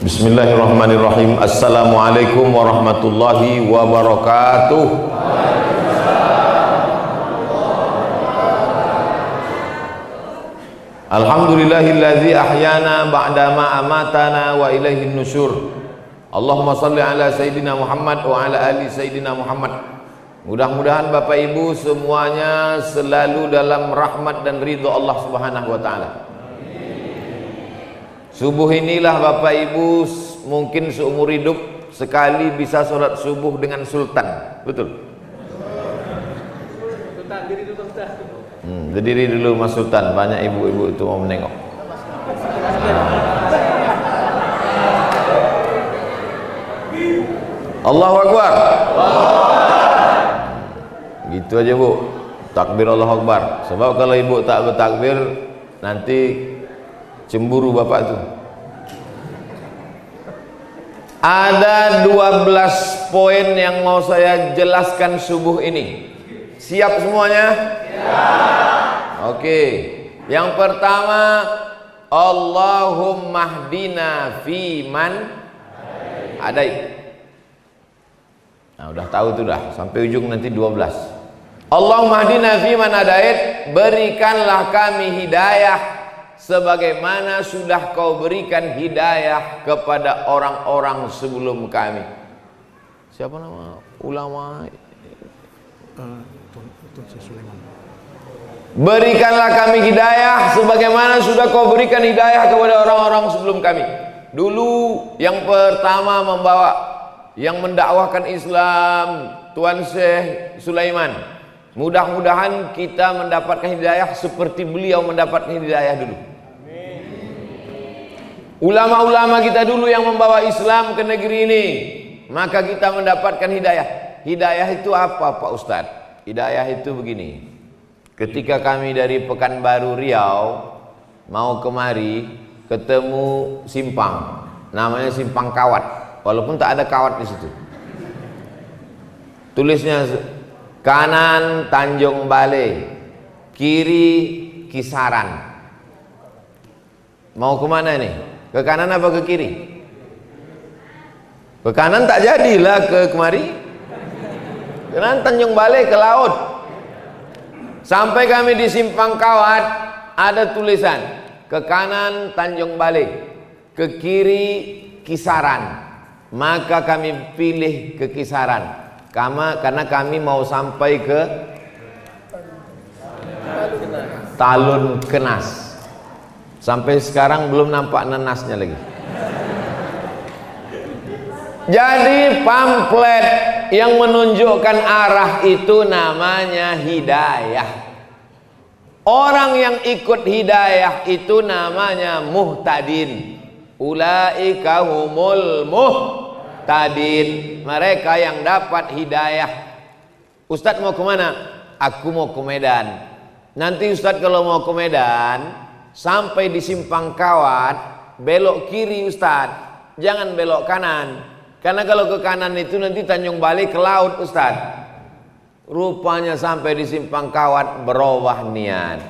Bismillahirrahmanirrahim. Assalamualaikum warahmatullahi wabarakatuh. Alhamdulillahilladzi ahyana ba'dama amatana wa ilaihin nusyur. Allahumma salli ala Sayyidina Muhammad wa ala ali Sayyidina Muhammad. Mudah-mudahan Bapak Ibu semuanya selalu dalam rahmat dan ridho Allah Subhanahu wa ta'ala. Subuh inilah Bapak Ibu mungkin seumur hidup sekali bisa sholat subuh dengan sultan. Betul? Berdiri dulu Mas Sultan, banyak ibu-ibu itu mau menengok. Allahu Akbar. Gitu aja Bu, takbir Allahu Akbar. Sebab kalau ibu tak bertakbir nanti cemburu bapak tuh. Ada 12 poin yang mau saya jelaskan subuh ini. Siap semuanya? Siap. Oke. Yang pertama, Allahumma hdina fiman hadait. Nah, udah tahu tuh dah, sampai ujung nanti 12. Allahumma hdina fiman hadait, berikanlah kami hidayah sebagaimana sudah kau berikan hidayah kepada orang-orang sebelum kami. Siapa nama ulama? Berikanlah kami hidayah sebagaimana sudah kau berikan hidayah kepada orang-orang sebelum kami. Dulu yang pertama membawa, yang mendakwahkan Islam, Tuan Syekh Sulaiman. Mudah-mudahan kita mendapatkan hidayah seperti beliau mendapatkan hidayah dulu. Ulama-ulama kita dulu yang membawa Islam ke negeri ini, maka kita mendapatkan hidayah. Hidayah itu apa Pak Ustadz? Hidayah itu begini. Ketika kami dari Pekanbaru Riau mau kemari, ketemu simpang, namanya Simpang Kawat, walaupun tak ada kawat di situ. Tulisnya kanan Tanjung Balai, kiri Kisaran. Mau kemana nih? Ke kanan apa ke kiri? Ke kanan tak jadilah ke kemari. Ke kanan Tanjung Balai ke laut. Sampai kami di Simpang Kawat ada tulisan ke kanan Tanjung Balai, ke kiri Kisaran. Maka kami pilih ke Kisaran. Karena kami mau sampai ke Talun Kenas. Sampai sekarang belum nampak nenasnya lagi. Jadi pamflet yang menunjukkan arah itu namanya hidayah. Orang yang ikut hidayah itu namanya muhtadin. Ulaika humul muhtadin. Mereka yang dapat hidayah. Ustadz mau kemana? Aku mau ke Medan. Nanti Ustadz kalau mau ke Medan, sampai di Simpang Kawat, belok kiri Ustadz, jangan belok kanan. Karena kalau ke kanan itu nanti Tanjung Balai ke laut Ustadz. Rupanya sampai di Simpang Kawat berubah niat.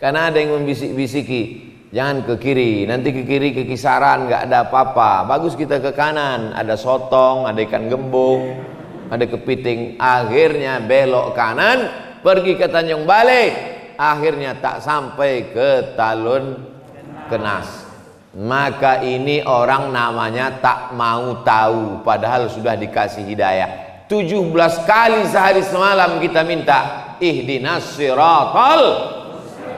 Karena ada yang membisik-bisiki, jangan ke kiri, nanti ke kiri ke Kisaran nggak ada apa-apa. Bagus kita ke kanan, ada sotong, ada ikan gembung, ada kepiting. Akhirnya belok kanan, pergi ke Tanjung Balai. Akhirnya tak sampai ke Talun Kenas. Maka ini orang namanya tak mau tahu, padahal sudah dikasih hidayah. 17 kali sehari semalam kita minta ihdinas siratal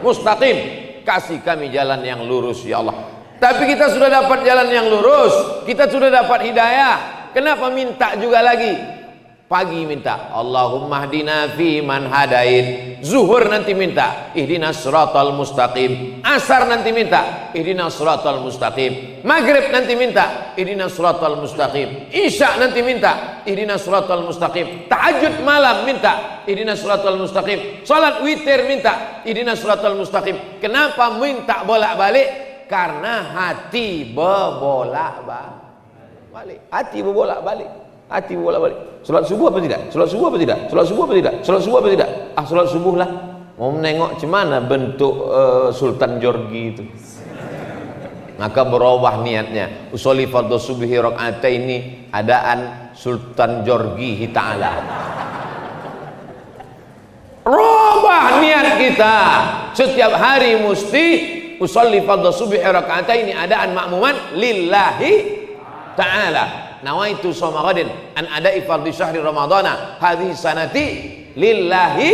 mustaqim, kasih kami jalan yang lurus ya Allah. Tapi kita sudah dapat jalan yang lurus, kita sudah dapat hidayah, kenapa minta juga lagi? Pagi minta Allahumma hdina fi man hadait, zuhur nanti minta ihdinas siratal mustaqim, asar nanti minta ihdinas siratal mustaqim, maghrib nanti minta ihdinas siratal mustaqim, isya nanti minta ihdinas siratal mustaqim, tahajud malam minta ihdinas siratal mustaqim, salat witir minta ihdinas siratal mustaqim. Kenapa minta bolak-balik? Karena hati berbolak-balik. Hati berbolak-balik. Hati bolak-balik. Salat subuh apa tidak? Salat subuh apa tidak? Salat subuh apa tidak? Salat subuh apa tidak? Ah, salat subuh lah. Mau menengok cemana bentuk Sultan Jorgi itu. Maka berubah niatnya. Usolli fardhu subhi rakaataini adaan Sultan Jorgi Ta'ala. Rubah niat kita. Setiap hari mesti usolli fardhu subhi rakaataini adaan makmuman lillahi ta'ala. Nawaitu shoma ghadin an ada'i fardhi syahri ramadhana hadhihi sanati lillahi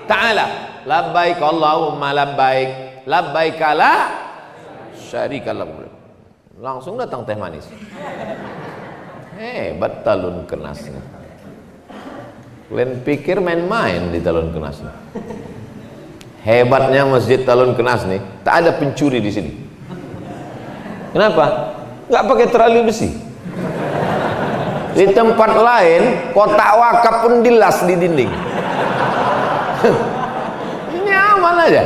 ta'ala. Labbaik Allahumma labbaik labbaik la syarika lak. Langsung datang teh manis. Hebat talun kenas. Kalian pikir main-main di talun kenas. Hebatnya masjid talun kenas nih, tak ada pencuri di sini. Kenapa? Nggak pakai terali besi. Di tempat lain kotak wakaf pun dilas di dinding. Ini aman aja.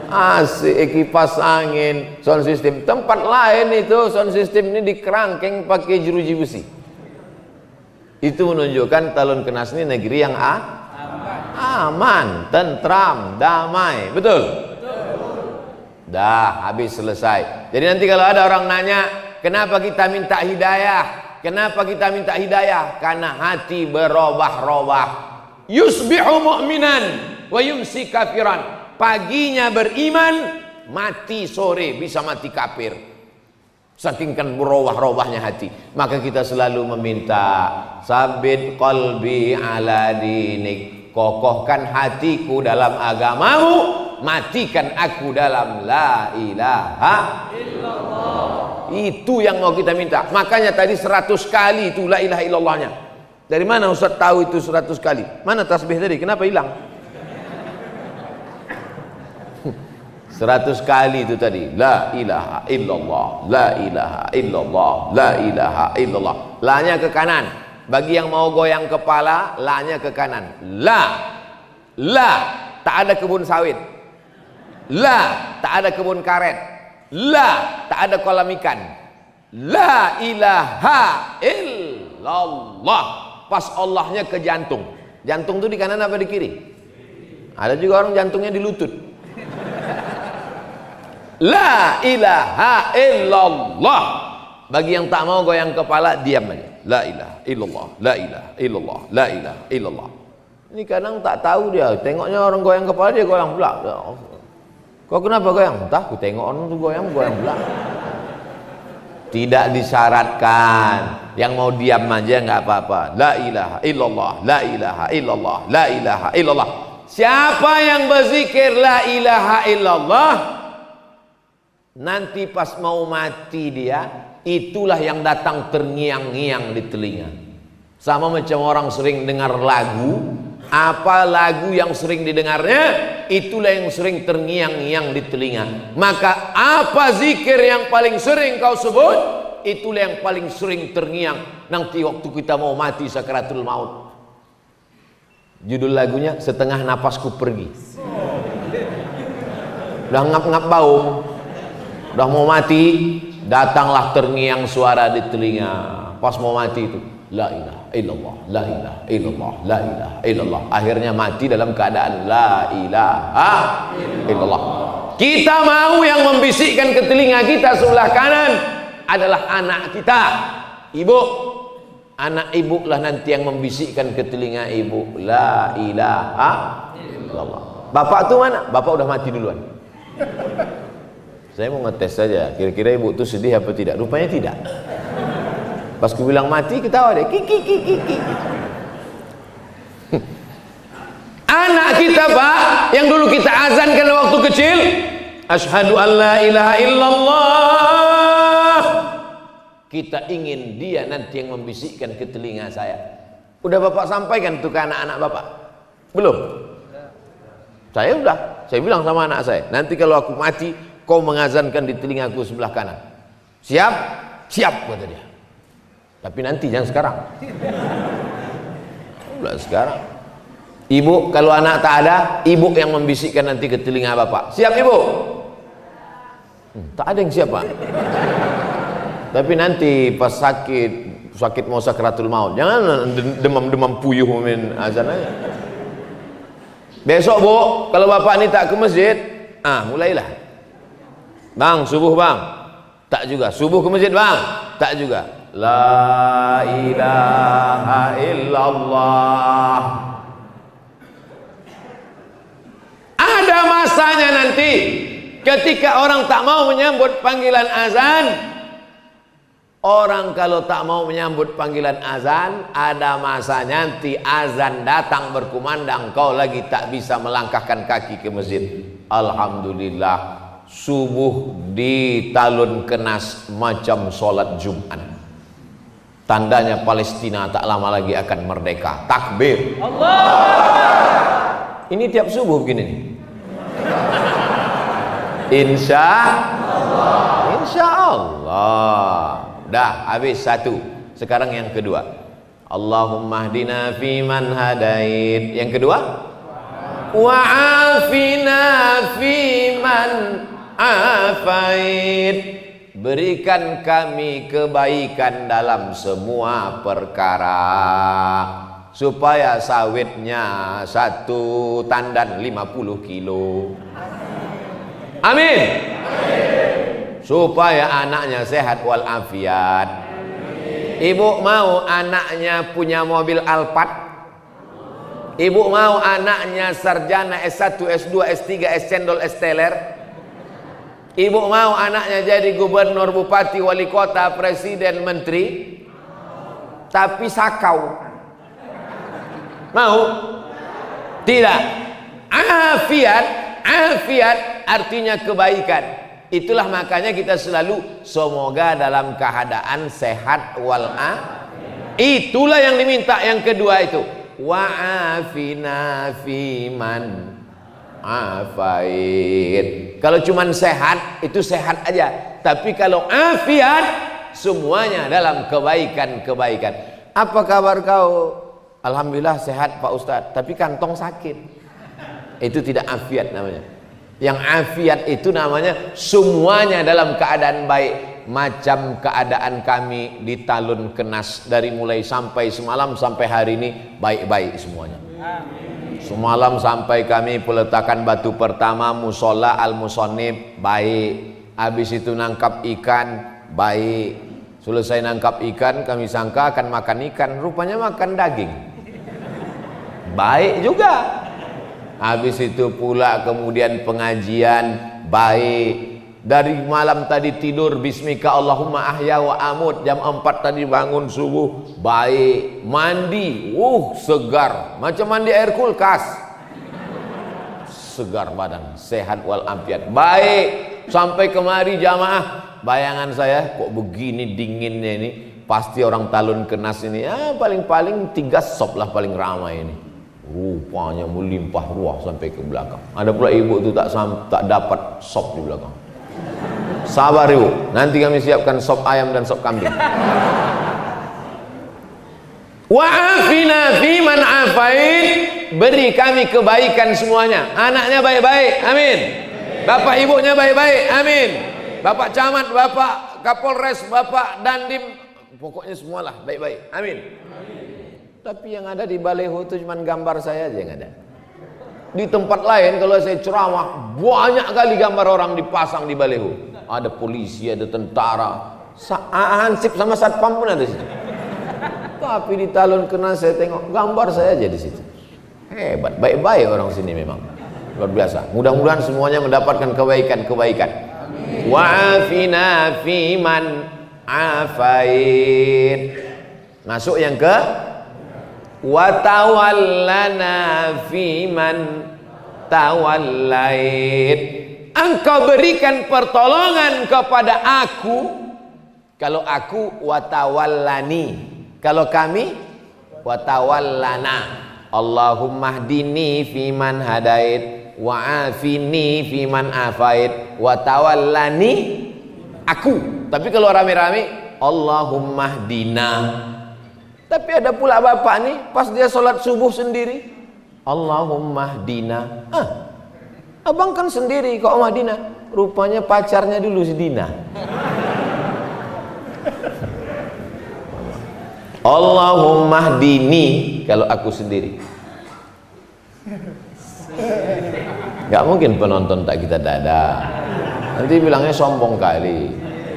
Asik, kipas angin, sound system. Tempat lain itu sound system ini dikerangkeng pakai jeruji besi. Itu menunjukkan talun kenas ini negeri yang aman, tentram, damai. Betul? Dah habis selesai. Jadi nanti kalau ada orang nanya, kenapa kita minta hidayah? Kenapa kita minta hidayah? Karena hati berubah-ubah. Yusbihu mu'minan wa yumsi kafiran. Paginya beriman, mati sore bisa mati kafir. Saking kan berubah-ubahnya hati. Maka kita selalu meminta, sabit qalbi ala dinik. Kokohkan hatiku dalam agamamu, matikan aku dalam la ilaha illallah. Itu yang mau kita minta. Makanya tadi 100 kali itu la ilaha illallahnya. Dari mana Ustaz tahu itu 100 kali? Mana tasbih tadi? Kenapa hilang? 100 kali itu tadi. La ilaha illallah, la ilaha illallah, la ilaha illallah. La-nya ke kanan. Bagi yang mau goyang kepala, la-nya ke kanan. La, tak ada kebun sawit. La, tak ada kebun karet. La, tak ada kolam ikan. La ilaha illallah. Pas Allahnya ke jantung. Jantung itu di kanan apa di kiri? Ada juga orang jantungnya di lutut. La ilaha illallah. Bagi yang tak mau goyang kepala, diam aja. La ilaha illallah, la ilaha illallah, la ilaha illallah. Ini kadang tak tahu dia. Tengoknya orang goyang kepala, dia goyang pula. Kau kenapa goyang? Entah, aku tengok orang tu goyang pula. Tidak disyaratkan. Yang mau diam aja nggak apa-apa. La ilaha illallah, la ilaha illallah, la ilaha illallah. Siapa yang berzikir la ilaha illallah, nanti pas mau mati dia, itulah yang datang terngiang-ngiang di telinga. Sama macam orang sering dengar lagu, apa lagu yang sering didengarnya, itulah yang sering terngiang-ngiang di telinga. Maka apa zikir yang paling sering kau sebut, itulah yang paling sering terngiang nanti waktu kita mau mati sakaratul maut. Judul lagunya Setengah Napasku Pergi. Udah ngap-ngap bau, udah mau mati, datanglah terngiang suara di telinga. Pas mau mati itu, la ilaha illallah, la ilaha illallah, la ilaha illallah. Akhirnya mati dalam keadaan la ilaha illallah. Kita mau yang membisikkan ke telinga kita sebelah kanan adalah anak kita, ibu. Anak ibu lah nanti yang membisikkan ke telinga ibu, la ilaha illallah. Bapak tuh mana? Bapak udah mati duluan. Saya mau ngetes saja, kira-kira ibu tuh sedih apa tidak? Rupanya tidak. Pas ku bilang mati, ketawa deh. Kiki. Anak kita Pak, yang dulu kita azankan waktu kecil, asyhadu an la ilaha illallah. Kita ingin dia nanti yang membisikkan ke telinga saya. Udah Bapak sampaikan tuh ke anak-anak Bapak? Belum? Saya udah. Saya bilang sama anak saya, nanti kalau aku mati, kau mengazankan di telingaku sebelah kanan. Siap? Siap, kata dia. Tapi nanti, jangan sekarang. Udah sekarang. Ibu, kalau anak tak ada, ibu yang membisikkan nanti ke telinga Bapak. Siap ibu? Tak ada yang siap Pak. Tapi nanti pas sakit mau sakaratul maut, jangan demam-demam puyuh min azan aja. Besok Bu, kalau Bapak ini tak ke masjid, mulailah. Bang, subuh bang. Tak juga. Subuh ke masjid bang? Tak juga. La ilaha illallah. Ada masanya nanti ketika orang tak mau menyambut panggilan azan. Orang kalau tak mau menyambut panggilan azan, ada masanya nanti azan datang berkumandang, kau lagi tak bisa melangkahkan kaki ke masjid. Alhamdulillah, subuh di talun kenas macam sholat Jumat. Tandanya Palestina tak lama lagi akan merdeka. Takbir. Allah. Ini tiap subuh begini nih. Insya Allah. Dah habis satu. Sekarang yang kedua. Allahumma hdina fiman hadait. Yang kedua, wa'afina fiman afait. Berikan kami kebaikan dalam semua perkara, supaya sawitnya satu tandan 50 kilo. Amin. Supaya anaknya sehat walafiat. Ibu mau anaknya punya mobil Alphard? Ibu mau anaknya sarjana S1, S2, S3, S cendol, S teler? Ibu mau anaknya jadi gubernur, bupati, wali kota, presiden, menteri? Tapi sakau. Mau? Tidak. Afiat artinya kebaikan. Itulah makanya kita selalu semoga dalam keadaan sehat walafiat. Itulah yang diminta. Yang kedua itu wa'afina fiman afait. Kalau cuman sehat itu sehat aja, tapi kalau afiat semuanya dalam kebaikan-kebaikan. Apa kabar kau? Alhamdulillah sehat Pak Ustadz, tapi kantong sakit. Itu tidak afiat namanya. Yang afiat itu namanya semuanya dalam keadaan baik. Macam keadaan kami di talun kenas dari mulai sampai semalam sampai hari ini baik-baik semuanya. Semalam sampai kami peletakan batu pertama musola al-musonib baik. Habis itu nangkap ikan baik. Selesai nangkap ikan kami sangka akan makan ikan, rupanya makan daging. Baik juga. Habis itu pula kemudian pengajian baik. Dari malam tadi tidur bismika Allahumma ahya wa amut, jam 4 tadi bangun subuh baik. Mandi segar macam mandi air kulkas. Segar badan, sehat walafiat. Baik. Sampai kemari jamaah, bayangan saya kok begini dinginnya ini. Pasti orang talun kenas ini paling-paling 3 sop lah paling ramai ini. Rupanya melimpah ruah sampai ke belakang. Ada pula ibu itu tak dapat sop di belakang. Sabar ibu, nanti kami siapkan sop ayam dan sop kambing. Wa'afina fiman afait. Beri kami kebaikan semuanya. Anaknya baik-baik, amin. Bapak ibunya baik-baik, amin. Bapak camat, bapak kapolres, bapak dandim, pokoknya semualah baik-baik, amin. Tapi yang ada di baleho itu cuma gambar saya aja yang ada. Di tempat lain kalau saya ceramah banyak kali gambar orang dipasang di baleho. Ada polisi, ada tentara, Hansip sama satpam pun ada di situ. Tapi di talun kenas saya tengok gambar saya aja di situ. Hebat, baik-baik orang sini memang. Luar biasa. Mudah-mudahan semuanya mendapatkan kebaikan-kebaikan. Wa'afina fiman afait. Masuk yang ke watawallana fiman tawallait. Engkau berikan pertolongan kepada aku. Kalau aku watawallani, kalau kami watawallana. Allahumma hdini fiman hadait wa'afini fiman afait watawallani aku. Tapi kalau rame-rame Allahumma hdina. Tapi ada pula bapak nih pas dia sholat subuh sendiri Allahumma hdina. Abang kan sendiri kok Madinah. Rupanya pacarnya dulu si Dina. Allahumma hdini kalau aku sendiri. Gak mungkin penonton tak kita dada. Nanti bilangnya sombong kali.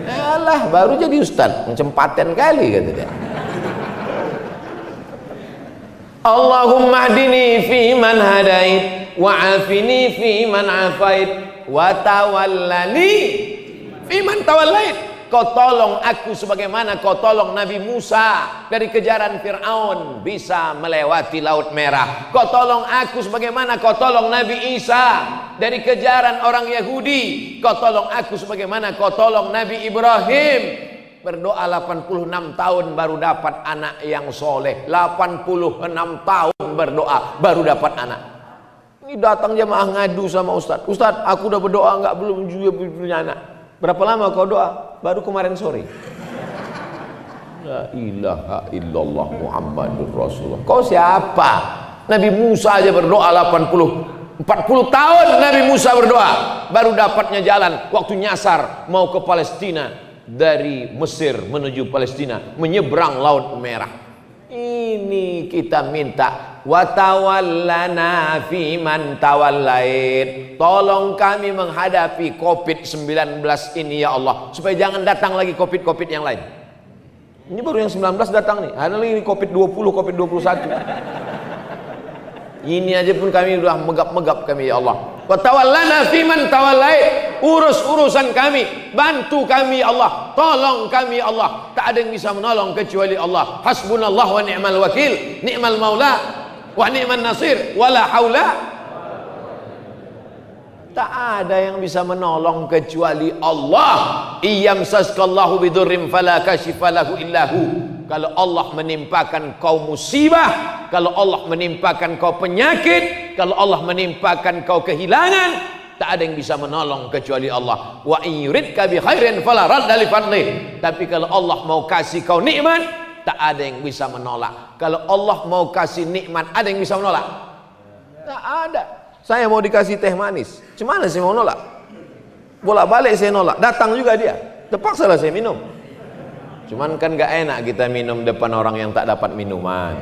Alah, baru jadi ustaz, macam paten kali kata dia. Allahumma hdini fi man hadait wa afini fi man afait wa tawallani fi man tawallait. Kau tolong aku sebagaimana kau tolong Nabi Musa dari kejaran Fir'aun bisa melewati Laut Merah. Kau tolong aku sebagaimana kau tolong Nabi Isa dari kejaran orang Yahudi. Kau tolong aku sebagaimana kau tolong Nabi Ibrahim. Berdoa 86 tahun baru dapat anak yang soleh. 86 tahun berdoa baru dapat anak. Ini datang jemaah ngadu sama Ustaz. Ustaz, aku udah berdoa enggak, belum juga punya anak. Berapa lama kau doa? Baru kemarin sore. La ilaha illallah Muhammadur Rasulullah. Kau siapa? Nabi Musa aja berdoa 40 tahun Nabi Musa berdoa baru dapatnya jalan waktu nyasar mau ke Palestina, dari Mesir menuju Palestina, menyeberang Laut Merah. Ini kita minta, wa tawallana fi man tawallait. Tolong kami menghadapi Covid-19 ini ya Allah, supaya jangan datang lagi Covid-Covid yang lain. Ini baru yang 19 datang nih, ada lagi Covid-20, Covid-21. Ini aja pun kami sudah megap-megap kami ya Allah. Wa tawallana fi man tawallait. Urus urusan kami, bantu kami ya Allah, tolong kami ya Allah. Tak ada yang bisa menolong kecuali Allah. Hasbunallah wa ni'mal wakil, ni'mal maula wa ni'man nasir, wala haula. Tak ada yang bisa menolong kecuali Allah. Iyamsaskallahu bidurrim fala kashifa lahu illahu. Kalau Allah menimpakan kau musibah, kalau Allah menimpakan kau penyakit, kalau Allah menimpakan kau kehilangan, tak ada yang bisa menolong kecuali Allah. Wa in yuridka bi khairin fala radda li fadlih. Tapi kalau Allah mau kasih kau nikmat, tak ada yang bisa menolak. Kalau Allah mau kasih nikmat, ada yang bisa menolak? Tak ada. Saya mau dikasih teh manis, gimana sih mau nolak? Bolak-balik saya nolak, datang juga dia, terpaksa lah saya minum. Cuman kan gak enak kita minum depan orang yang tak dapat minuman.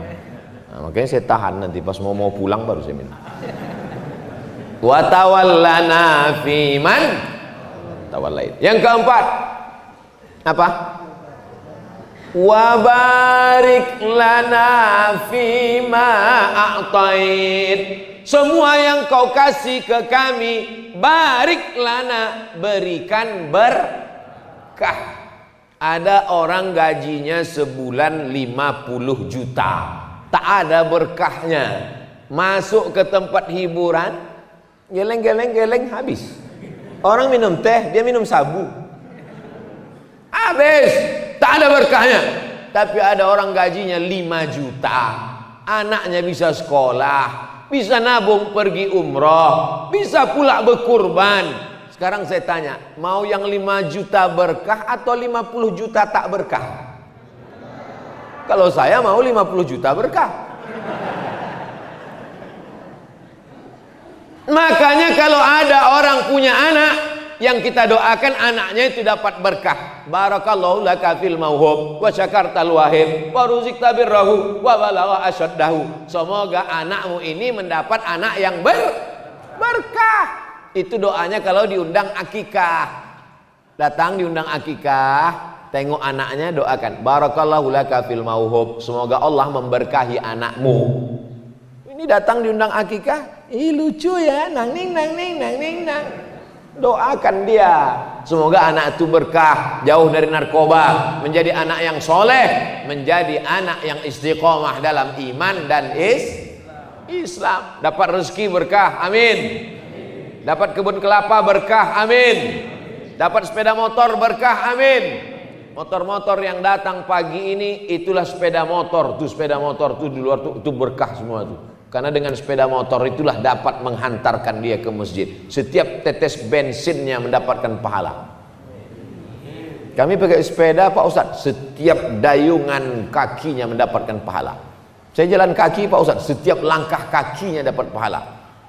Nah, makanya saya tahan, nanti pas mau pulang baru saya minum. Wa tawallana fi man tawallait. Yang keempat apa? Wa barik lana fi ma a'tait. Semua yang kau kasih ke kami, barik lana, berikan berkah. Ada orang gajinya sebulan 50 juta, tak ada berkahnya. Masuk ke tempat hiburan, geleng habis. Orang minum teh, dia minum sabu, habis, tak ada berkahnya. Tapi ada orang gajinya 5 juta, anaknya bisa sekolah, bisa nabung pergi umroh, bisa pula berkurban. Sekarang saya tanya, mau yang 5 juta berkah atau 50 juta tak berkah? Kalau saya mau 50 juta berkah. Makanya kalau ada orang punya anak, yang kita doakan anaknya itu dapat berkah. Barakallahu laka fil mauhub wa syakartal wahib wa ruzikta birrahu wa balagha asyaddahu. Semoga anakmu ini mendapat anak yang berkah. Itu doanya kalau diundang akikah. Datang diundang akikah, tengok anaknya, doakan barakallahu laka fil mauhub, semoga Allah memberkahi anakmu. Ini datang diundang akikah, lucu ya, nang ning. Doakan dia, semoga anak itu berkah, jauh dari narkoba, menjadi anak yang soleh, menjadi anak yang istiqomah dalam iman dan Islam. Dapat rezeki berkah, amin. Dapat kebun kelapa berkah, amin. Dapat sepeda motor berkah, amin. Motor-motor yang datang pagi ini, itulah sepeda motor. Tuh sepeda motor tuh di luar tuh, itu berkah semua tuh. Karena dengan sepeda motor itulah dapat menghantarkan dia ke masjid. Setiap tetes bensinnya mendapatkan pahala. Kami pakai sepeda Pak Ustadz, setiap dayungan kakinya mendapatkan pahala. Saya jalan kaki Pak Ustadz, setiap langkah kakinya dapat pahala.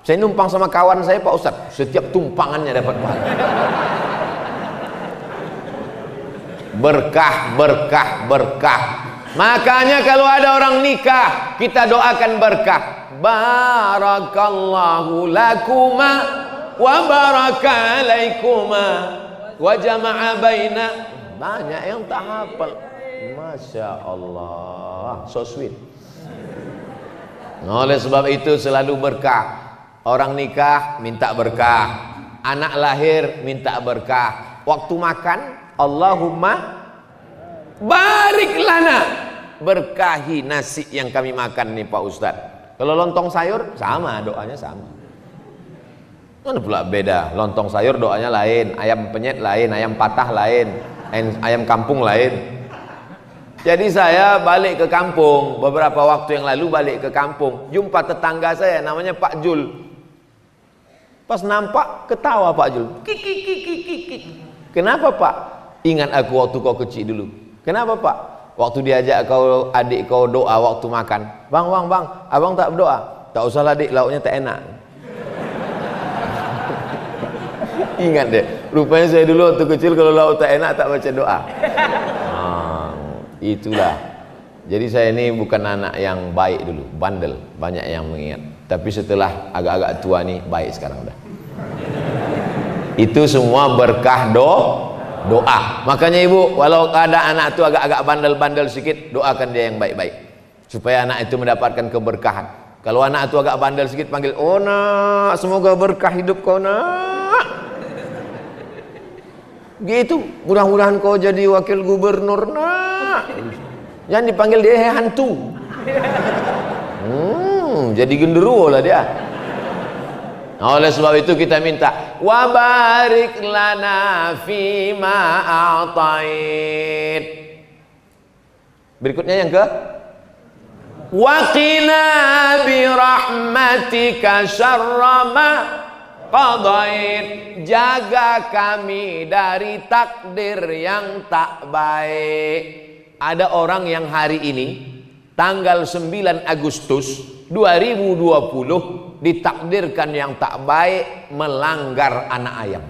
Saya numpang sama kawan saya Pak Ustadz, setiap tumpangannya dapat pahala. Berkah. Makanya kalau ada orang nikah, kita doakan berkah. Barakallahu lakuma wa baraka alaikuma wa jama'a baina Banyak yang tak hafal. Masya Allah, so sweet. Oleh sebab itu selalu berkah. Orang nikah minta berkah, anak lahir minta berkah. Waktu makan, Allahumma barik lana, berkahi nasi yang kami makan nih Pak Ustadz. Kalau lontong sayur sama, doanya sama. Mana pula beda? Lontong sayur doanya lain, ayam penyet lain, ayam patah lain, ayam kampung lain. Jadi saya balik ke kampung beberapa waktu yang lalu, balik ke kampung, jumpa tetangga saya namanya Pak Jul. Pas nampak ketawa Pak Jul. Kiki. Kenapa Pak? Ingat aku waktu kau kecil dulu. Kenapa Pak? Waktu diajak kau adik kau doa waktu makan. Bang, abang tak berdoa. Tak usah lah dik, lauknya tak enak. Ingat deh, rupanya saya dulu waktu kecil kalau lauk tak enak tak baca doa. Itulah. Jadi saya ini bukan anak yang baik dulu, bandel, banyak yang mengingat. Tapi setelah agak-agak tua nih baik sekarang udah. Itu semua berkah doa. Makanya ibu, walau ada anak itu agak-agak bandel-bandel sedikit, doakan dia yang baik-baik supaya anak itu mendapatkan keberkahan. Kalau anak itu agak bandel sedikit, panggil, oh nak, semoga berkah hidup kau nak. Gitu, mudah-mudahan kau jadi wakil gubernur nak. Jangan dipanggil dia hantu. Jadi genderuwo lah dia. Nah, oleh sebab itu kita minta wa barik lana fima a'tait. Berikutnya yang ke wa qina bi rahmatika syarra ma qadait. Jaga kami dari takdir yang tak baik. Ada orang yang hari ini tanggal 9 Agustus 2020 ditakdirkan yang tak baik melanggar anak ayam.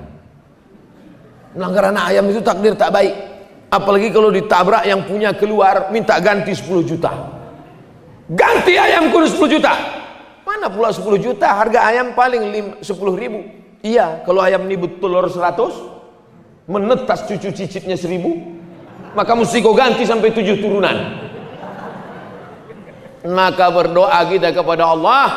Melanggar anak ayam itu takdir tak baik. Apalagi kalau ditabrak yang punya keluar minta ganti 10 juta. Ganti ayam kudu 10 juta. Mana pula 10 juta? Harga ayam paling 10.000. Iya, kalau ayam ini bertelur 100, menetas cucu cicitnya 1.000, maka mesti kau ganti sampai 7 turunan. Maka berdoa kita kepada Allah,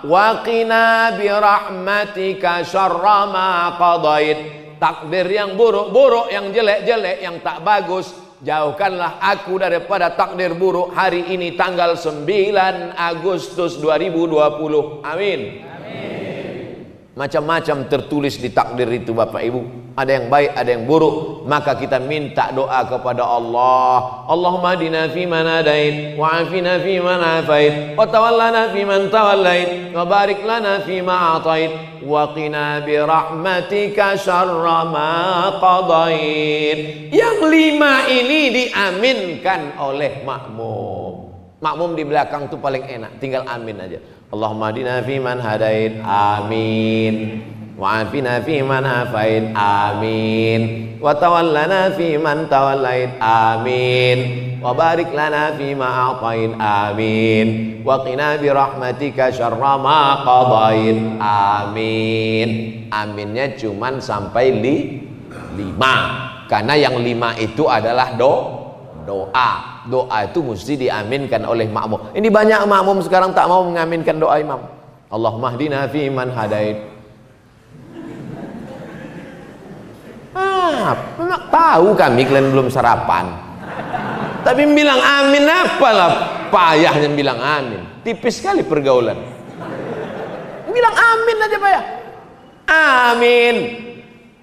wa qina bi rahmatika syarra ma qadait. Takdir yang buruk-buruk, yang jelek-jelek, yang tak bagus, jauhkanlah aku daripada takdir buruk hari ini tanggal 9 Agustus 2020. Amin. Macam-macam tertulis di takdir itu Bapak Ibu. Ada yang baik, ada yang buruk. Maka kita minta doa kepada Allah. Allahumma hadina fi man hadait, wa afina fi man afait, wa tawallana fi man tawallait, wa barik lana fi ma atait, wa qina bi rahmatika syarra ma qadait. Yang 5 ini diaminkan oleh makmum. Makmum di belakang itu paling enak, tinggal amin aja. Allahumma hadina fi man hadait, amin. Wa afina fi man afait, amin. Wa tawallana fi man tawallait, amin. Wa barik lana fi ma a'tait, amin. Wa qina bi rahmatika syarra ma qadait, amin. Aminnya cuman sampai 5. Karena yang 5 itu adalah doa. Doa itu mesti diaminkan oleh makmum. Ini banyak makmum sekarang tak mau mengaminkan doa imam. Allahumma hdina fi man hadait. Memang tahu kami kalian belum sarapan. Tapi bilang amin apalah payahnya bilang amin. Tipis sekali pergaulan. Bilang amin aja payah. Amin.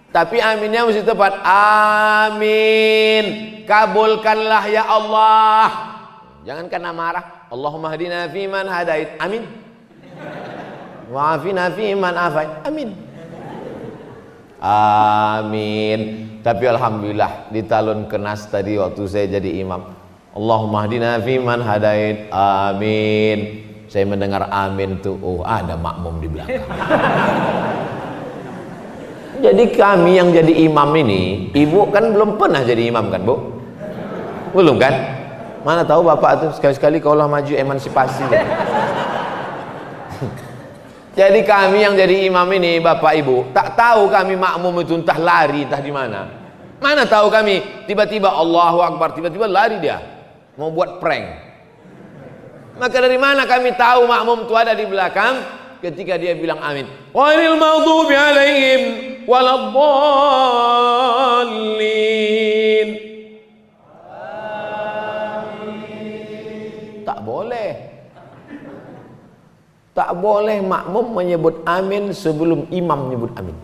Tapi aminnya mesti tepat. Amin. Kabulkanlah ya Allah. Jangan kena marah. Allahumma hadina fi man hadait. Amin. Wa afina fi man afait. Amin. Amin. Tapi alhamdulillah di talun kenas tadi waktu saya jadi imam, Allahumma hadina fi man hadait. Amin. Saya mendengar amin tuh, oh ada makmum di belakang. Jadi kami yang jadi imam ini, ibu kan belum pernah jadi imam kan Bu? Belum kan? Mana tahu bapak tuh sekali-sekali kaulah maju emansipasi. Jadi kami yang jadi imam ini bapak ibu, tak tahu kami makmum itu entah lari entah di mana. Mana tahu kami, tiba-tiba Allahu Akbar, tiba-tiba lari dia mau buat prank. Maka dari mana kami tahu makmum itu ada di belakang ketika dia bilang amin? Ghairil maghdubi alaihim waladdallin. Tak boleh. Tak boleh makmum menyebut amin sebelum imam menyebut amin.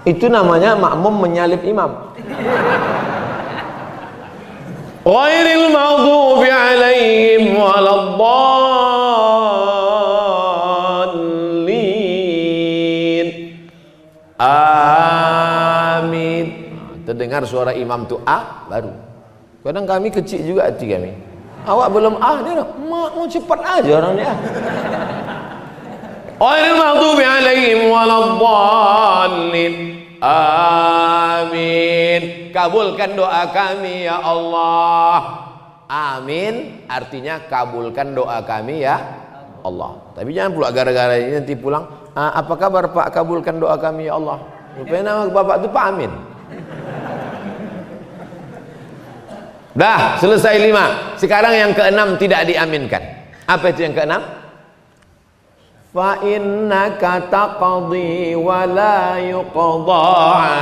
Itu namanya makmum menyalip imam. Ghairil maghdubi alaihim waladdallin. Amin. Terdengar suara imam tu baru. Kadang kami kecil juga hati kami. Awak belum dia nak, mak mau cepat aja orang ni Ghairil maghdubi alaihim waladdallin. Amin. Kabulkan doa kami ya Allah. Amin artinya kabulkan doa kami ya Allah. Tapi jangan pula gara-gara ini nanti pulang, apa kabar Pak, kabulkan doa kami ya Allah. Rupanya nama bapak tu Pak Amin. Dah selesai 5. Sekarang yang ke-6 tidak diaminkan. Apa itu yang ke-6? Fa innaka taqdi wa la yuqda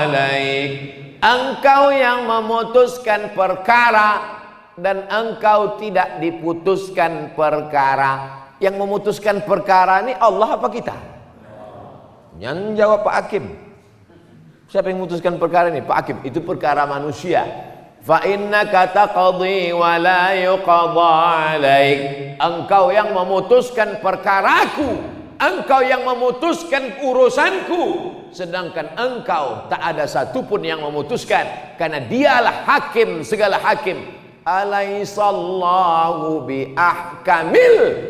alaik. Engkau yang memutuskan perkara dan engkau tidak diputuskan perkara. Yang memutuskan perkara ini Allah apa kita? Yang jawab Pak Hakim. Siapa yang memutuskan perkara ini? Pak Hakim. Itu perkara manusia. Fa innaka taqdi wa la yuqda alaik. Engkau yang memutuskan perkaraku, engkau yang memutuskan urusanku, sedangkan engkau tak ada satupun yang memutuskan, karena dialah hakim segala hakim. Alaihissallahu bi ahkamil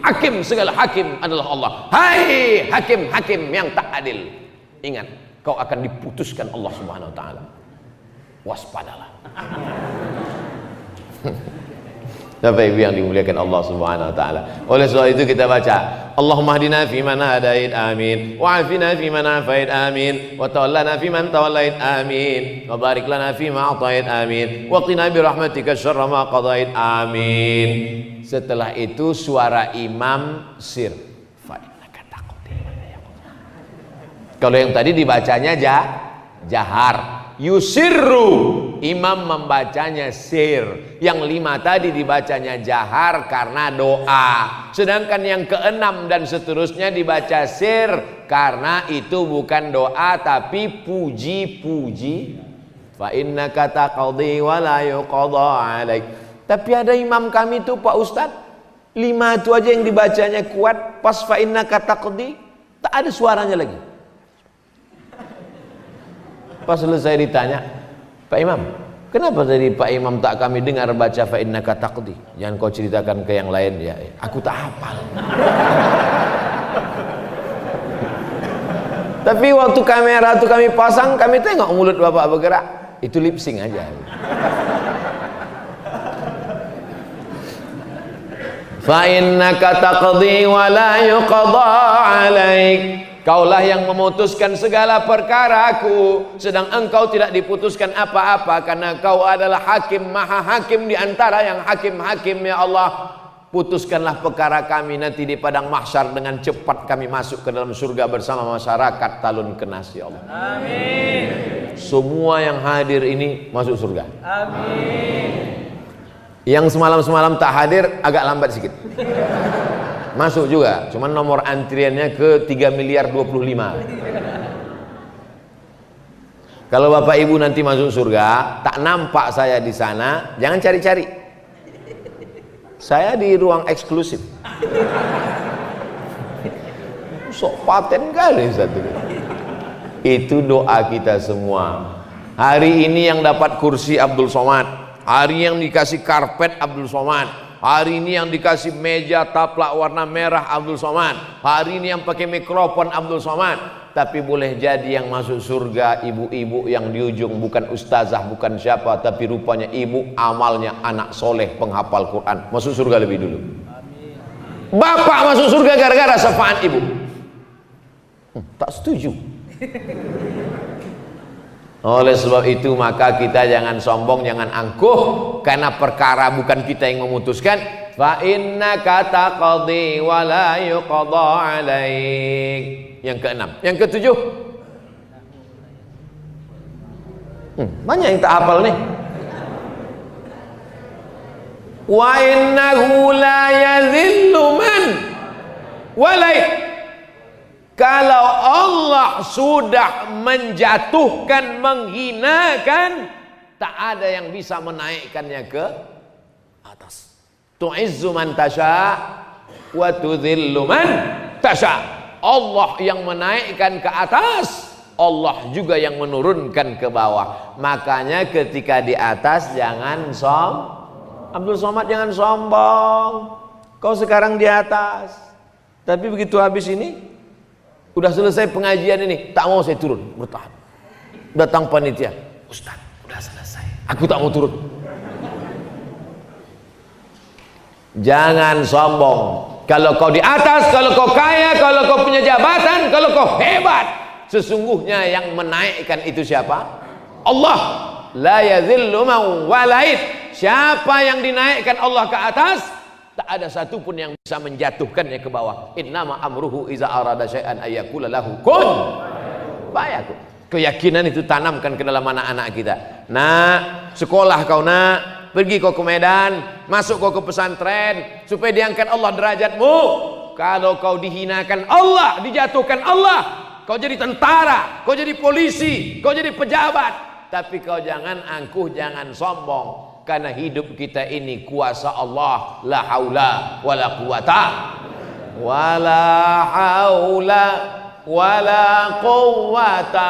hakim, segala hakim adalah Allah. Hai hakim-hakim yang tak adil, ingat kau akan diputuskan Allah Subhanahu wa taala. Waspadalah. Bapak Ibu yang dimuliakan Allah Subhanahu wa taala. Oleh sebab itu kita baca, Allahumma hdina fi man hadait, amin. Wa afina fi man afait, amin. Wa tawallana fi man tawallait, amin. Wa barik lana fi ma atait, amin. Wa qina bi rahmatika syarra ma qadait, amin. Setelah itu suara imam sir. Fa innaka taqdi. Kalau yang tadi dibacanya jahar. Yusirru, imam membacanya sir. Yang 5 tadi dibacanya jahar karena doa. Sedangkan yang ke-6 dan seterusnya dibaca sir karena itu bukan doa tapi puji-puji. Fa innaka taqdi wa la yuqda alaik. Tapi ada imam kami itu Pak Ustadz, 5 itu aja yang dibacanya kuat, pas fa innaka taqdi tak ada suaranya lagi. Pas selesai ditanya, Pak Imam, kenapa tadi Pak Imam tak kami dengar baca fa innaka taqdi? Jangan kau ceritakan ke yang lain ya. Aku tak hafal. Tapi waktu kamera itu kami pasang, kami tengok mulut Bapak bergerak. Itu lip sync aja. Fa innaka taqdi wa la yuqda alaik. Kaulah yang memutuskan segala perkaraku, sedang engkau tidak diputuskan apa-apa, karena kau adalah hakim, maha hakim di antara yang hakim-hakim. Ya Allah, putuskanlah perkara kami nanti di padang mahsyar, dengan cepat kami masuk ke dalam surga bersama masyarakat Talun Kenas. Ya Allah, amin. Semua yang hadir ini masuk surga, amin. Yang semalam-semalam tak hadir agak lambat sedikit, masuk juga, cuman nomor antriannya ke 3.025.000.000. Kalau Bapak Ibu nanti masuk surga, tak nampak saya di sana, jangan cari-cari. Saya di ruang eksklusif. Sok paten kali satu. Itu doa kita semua. Hari ini yang dapat kursi Abdul Somad, hari yang dikasih karpet Abdul Somad, hari ini yang dikasih meja taplak warna merah Abdul Somad, hari ini yang pakai mikrofon Abdul Somad. Tapi boleh jadi yang masuk surga ibu-ibu yang di ujung bukan ustazah, bukan siapa, tapi rupanya ibu amalnya anak soleh penghafal Quran, masuk surga lebih dulu. Bapak masuk surga gara-gara syafaat ibu. Tak setuju. Oleh sebab itu maka kita jangan sombong, jangan angkuh, karena perkara bukan kita yang memutuskan. Fa innaka taqdi wa la yuqda alaik. Yang keenam. Yang ketujuh, banyak yang tak hafal nih. Wa innahu la yadhillu man walai. Kalau Allah sudah menjatuhkan, menghinakan, tak ada yang bisa menaikkannya ke atas. Tu'izzu man tasha wa tudhillu man tasha. Allah yang menaikkan ke atas, Allah juga yang menurunkan ke bawah. Makanya ketika di atas jangan Abdul Somad jangan sombong. Kau sekarang di atas, tapi begitu habis ini, udah selesai pengajian ini, tak mau saya turun, bertahan. Datang panitia, Ustaz, udah selesai, aku tak mau turun. Jangan sombong. Kalau kau di atas, kalau kau kaya, kalau kau punya jabatan, kalau kau hebat, sesungguhnya yang menaikkan itu siapa? Allah. La yadhillu man walait. Siapa yang dinaikkan Allah ke atas, tak ada satupun yang bisa menjatuhkannya ke bawah. Innama amruhu iza arada syai'an ayyakula lahu kun fayakun. Keyakinan itu tanamkan ke dalam anak-anak kita. Nak, sekolah kau nak, pergi kau ke Medan, masuk kau ke pesantren, supaya diangkat Allah derajatmu. Kalau kau dihinakan Allah, dijatuhkan Allah, kau jadi tentara, kau jadi polisi, kau jadi pejabat, tapi kau jangan angkuh, jangan sombong. Karena hidup kita ini kuasa Allah. La haula wala quwata wala haula wala quwata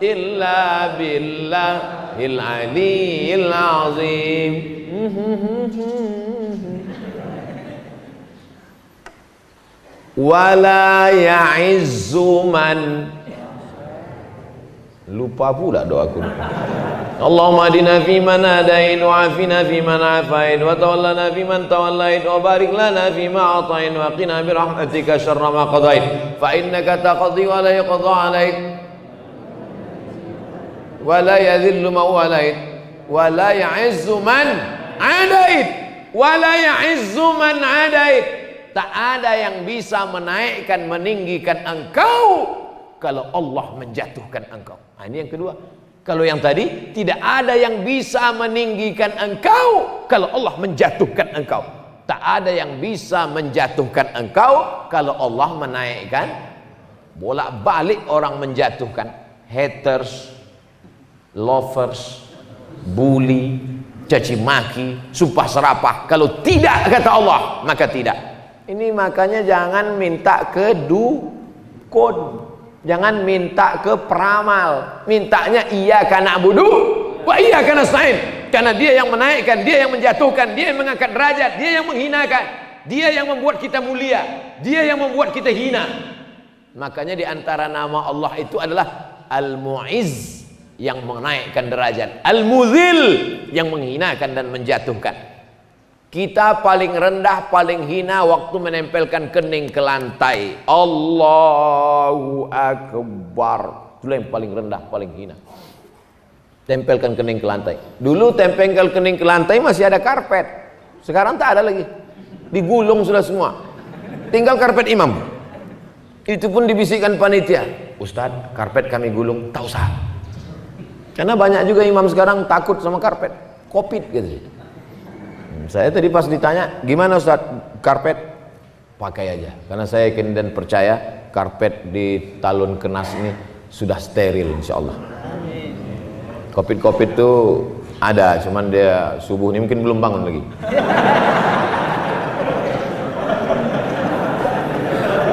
illa billahil aliyil azim. Wala ya'izzu man, lupa pula doaku. Allahumma adina fi man hadain wa afina fi man afain wa tawallana fi man tawallait wa barik lana fi ma atain wa qina bi rahmatika syarra ma qadait fa innaka taqdi wa la yuqda alaik wa la yadhillu man walait wa la ya'izzu man adait wa la ya'izzu man adait. Tak ada yang bisa menaikkan, meninggikan engkau kalau Allah menjatuhkan engkau. Nah, ini yang kedua. Kalau yang tadi, tidak ada yang bisa meninggikan engkau kalau Allah menjatuhkan engkau. Tak ada yang bisa menjatuhkan engkau kalau Allah menaikkan. Bolak-balik orang menjatuhkan. Haters, lovers, bully, caci maki, sumpah serapah. Kalau tidak kata Allah, maka tidak. Ini makanya jangan minta ke dukun. Jangan minta ke peramal, mintanya iyyaka na'budu wa iyyaka nasta'in. Karena dia yang menaikkan, dia yang menjatuhkan, dia yang mengangkat derajat, dia yang menghinakan, dia yang membuat kita mulia, dia yang membuat kita hina. Makanya di antara nama Allah itu adalah Al-Mu'izz, yang menaikkan derajat, Al-Mudhil, yang menghinakan dan menjatuhkan. Kita paling rendah, paling hina waktu menempelkan kening ke lantai. Allahu Akbar. Itulah yang paling rendah, paling hina. Tempelkan kening ke lantai. Dulu tempelkan kening ke lantai masih ada karpet. Sekarang tak ada lagi. Digulung sudah semua. Tinggal karpet imam. Itu pun dibisikkan panitia. Ustadz, karpet kami gulung. Tak usah. Karena banyak juga imam sekarang takut sama karpet. Covid gitu. Saya tadi pas ditanya, gimana Ustaz, karpet? Pakai aja, karena saya yakin dan percaya karpet di Talun Kenas ini sudah steril insya Allah. Covid itu ada, cuman dia subuh ini mungkin belum bangun lagi.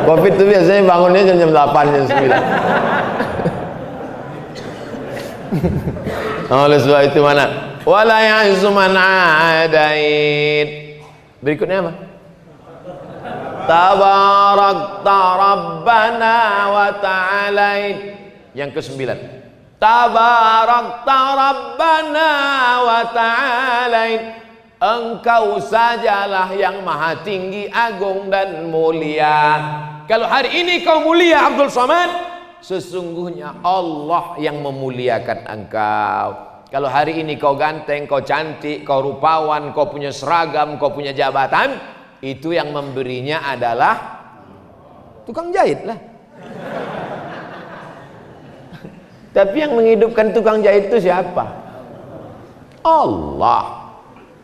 Covid itu biasanya bangunnya jam 8, jam 9. Oleh sebab itu mana? Wala ya'izzu man adait. Berikutnya apa? Tabarakta Rabbana wa ta'alait. Yang ke-9. Tabarakta Rabbana wa ta'alait. Engkau sajalah yang maha tinggi, agung dan mulia. Kalau hari ini kau mulia Abdul Somad, Sesungguhnya Allah yang memuliakan engkau. Kalau hari ini kau ganteng, kau cantik, kau rupawan, kau punya seragam, kau punya jabatan, itu yang memberinya adalah tukang jahit lah. Tapi yang menghidupkan tukang jahit itu siapa? Allah.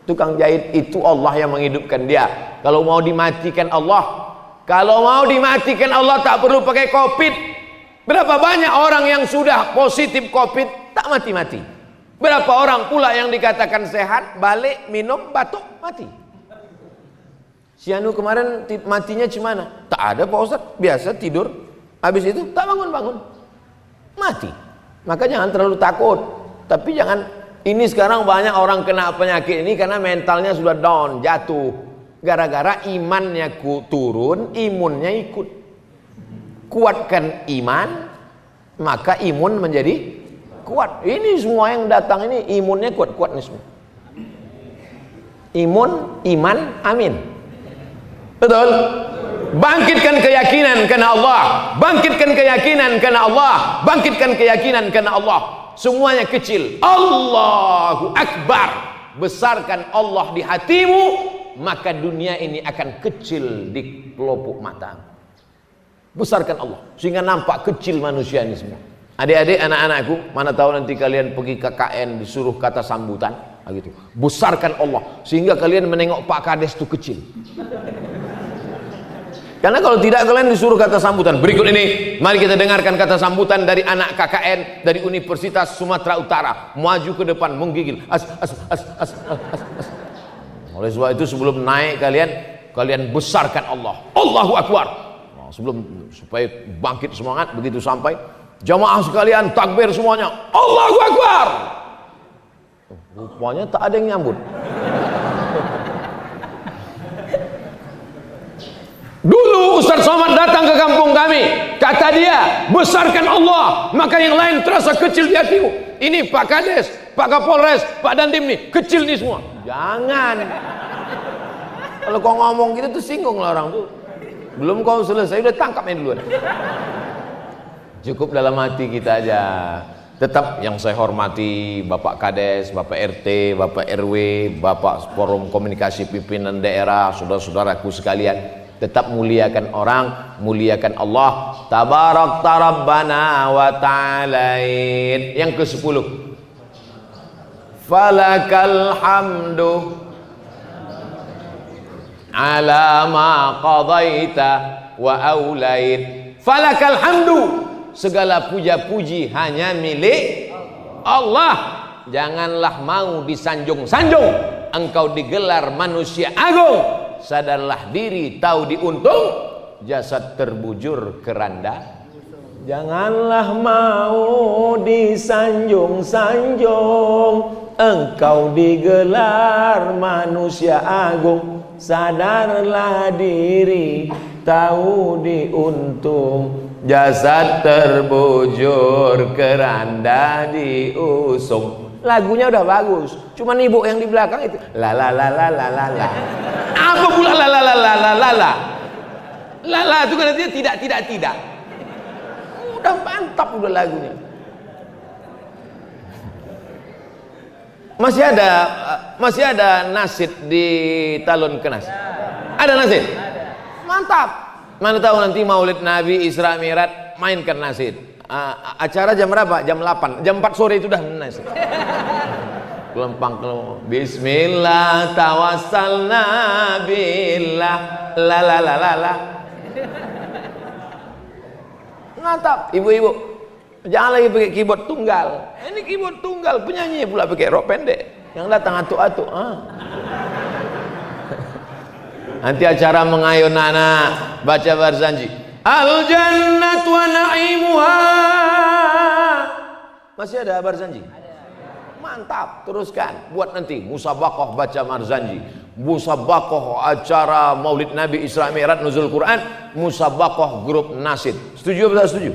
Tukang jahit itu Allah yang menghidupkan dia. Kalau mau dimatikan Allah, tak perlu pakai COVID. Berapa banyak orang yang sudah positif COVID tak mati-mati? Berapa orang pula yang dikatakan sehat, balik minum batuk mati? Si Anu kemarin matinya gimana? Tak ada Pak Ustaz, biasa tidur, habis itu tak bangun-bangun, mati. Maka jangan terlalu takut. Tapi jangan, ini sekarang banyak orang kena penyakit ini karena mentalnya sudah down, jatuh. Gara-gara imannya turun, imunnya ikut. Kuatkan iman, maka imun menjadi kuat. Ini semua yang datang ini imunnya kuat-kuat nih semua. Imun, iman, amin. Betul? Bangkitkan keyakinan karena Allah. Bangkitkan keyakinan karena Allah. Bangkitkan keyakinan karena Allah. Semuanya kecil. Allahu Akbar. Besarkan Allah di hatimu, maka dunia ini akan kecil di pelupuk mata. Besarkan Allah sehingga nampak kecil manusia ini semua. Adik-adik, anak-anakku, mana tahu nanti kalian pergi KKN disuruh kata sambutan, gitu. Besarkan Allah sehingga kalian menengok Pak Kades itu kecil. Karena kalau tidak kalian disuruh kata sambutan. Berikut ini, mari kita dengarkan kata sambutan dari anak KKN dari Universitas Sumatera Utara. Maju ke depan, menggigil. Oleh sebab itu sebelum naik kalian besarkan Allah. Allahu Akbar. Nah, sebelum supaya bangkit semangat, begitu sampai jamaah sekalian takbir semuanya. Allahu Akbar. Rupanya tak ada yang nyambut. Dulu Ustaz Somad datang ke kampung kami, kata dia, besarkan Allah, maka yang lain terasa kecil di hatimu. Ini Pak Kades, Pak Kapolres, Pak Dandim nih, kecil nih semua. Jangan. Kalau kau ngomong gitu tersinggung lah orang tuh. Belum kau selesai udah tangkapnya duluan. Cukup dalam hati kita aja. Tetap yang saya hormati Bapak Kades, Bapak RT, Bapak RW, Bapak Forum Komunikasi Pimpinan Daerah, saudara-saudaraku sekalian. Tetap muliakan orang, muliakan Allah. Tabarakta Rabbana wa ta'alain. Yang ke-10. Falakal hamdu ala ma qadaita wa aulait. Falakal hamdu. Segala puja-puji hanya milik Allah. Janganlah mau disanjung-sanjung. Engkau digelar manusia agung. Sadarlah diri, tahu diuntung, jasad terbujur keranda. Janganlah mau disanjung-sanjung, engkau digelar manusia agung. Sadarlah diri, tahu diuntung, jasad terbujur keranda diusung. Lagunya udah bagus, cuman ibu yang di belakang itu la la la la la la la. Apa pula la la la la la la la? La la itu kan artinya tidak. Udah mantap udah lagunya. Masih ada nasid di Talon Kenas. Ada nasid? Mantap. Mana tahu nanti Maulid Nabi Isra Mi'raj mainkan nasid. Acara jam berapa? Jam 8. Jam 4 sore itu dah nasid. Kelempang. Bismillah tawassalna billah la la la la la. Mantap, ibu-ibu. Jangan lagi pakai keyboard tunggal. Ini keyboard tunggal, penyanyi pula pakai rok pendek. Yang datang atuk-atuk. Nanti acara mengayun anak baca barzanji. Al jannat wa na'imuha. Masih ada barzanji? Mantap, teruskan. Buat nanti musabaqah baca barzanji, musabaqah acara Maulid Nabi Isra Mi'raj Nuzul Quran, musabaqah grup nasid. Setuju atau tak setuju?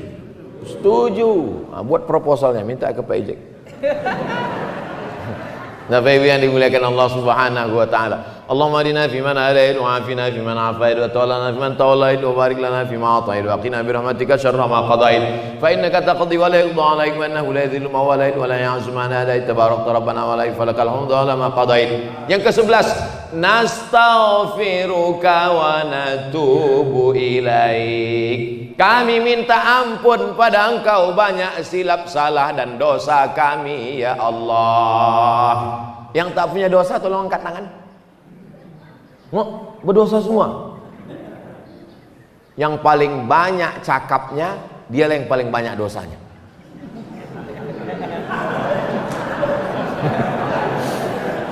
Setuju. Nah, buat proposalnya minta ke Pak Ijek. Bapak Ibu yang dimuliakan Allah Subhanahu wa taala. Allahumma hadina fi man hadait wa afina fi man afait wa tawallana fi man tawallait wa barik lana fi ma atait wa qina bi rahmatika syarra ma qadait fa innaka taqdi wa la yuqda alaik wa innahu la yadhillu man walait wa la ya'zu man hadait tabarakta rabbana wa la falakal hamdu ala ma qadait. Yang ke-11, nastaghfiruka wa natubu ilaik. Kami minta ampun pada Engkau banyak silap salah dan dosa kami ya Allah. Yang tak punya dosa tolong angkat tangan. Berdosa semua. Yang paling banyak cakapnya, dialah yang paling banyak dosanya.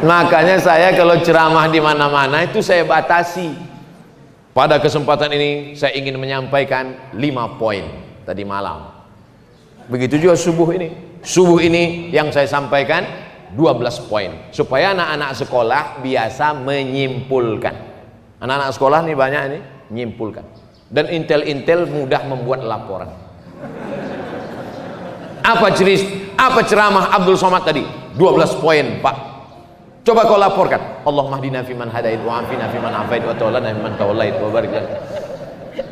Makanya saya kalau ceramah di mana-mana itu saya batasi. Pada kesempatan ini saya ingin menyampaikan 5 poin tadi malam. Begitu juga subuh ini. Subuh ini yang saya sampaikan 12 poin supaya anak-anak sekolah biasa menyimpulkan. Anak-anak sekolah nih banyak ini menyimpulkan. Dan intel-intel mudah membuat laporan. Apa ceramah Abdul Somad tadi? 12 poin, Pak. Coba kau laporkan. Allahumma hdina fiman hadait wa afina fiman afait wa tawallana fiman tawallait wa barik lana.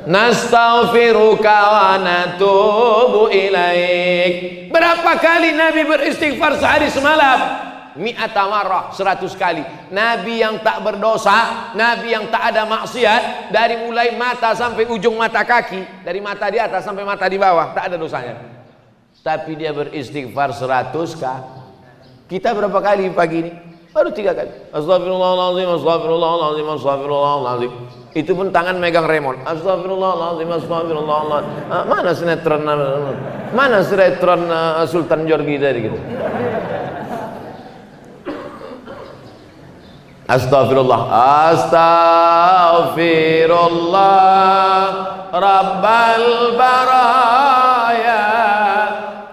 Nastaghfiruka wa natubu ilaik. Berapa kali Nabi beristighfar sehari semalam? Mi'ata marrah, 100 kali. Nabi yang tak berdosa, Nabi yang tak ada maksiat, dari mulai mata sampai ujung mata kaki, dari mata di atas sampai mata di bawah, tak ada dosanya. Tapi dia beristighfar 100 kali. Kita berapa kali pagi ini? Baru 3 kali. Astagfirullahaladzim, astagfirullahaladzim, astagfirullahaladzim. Itu pun tangan megang remote. Astagfirullahaladzim, astagfirullahaladzim. Mana sinetron Sultan Jorgi tadi gitu. Astagfirullah, astagfirullah Rabbal baraya,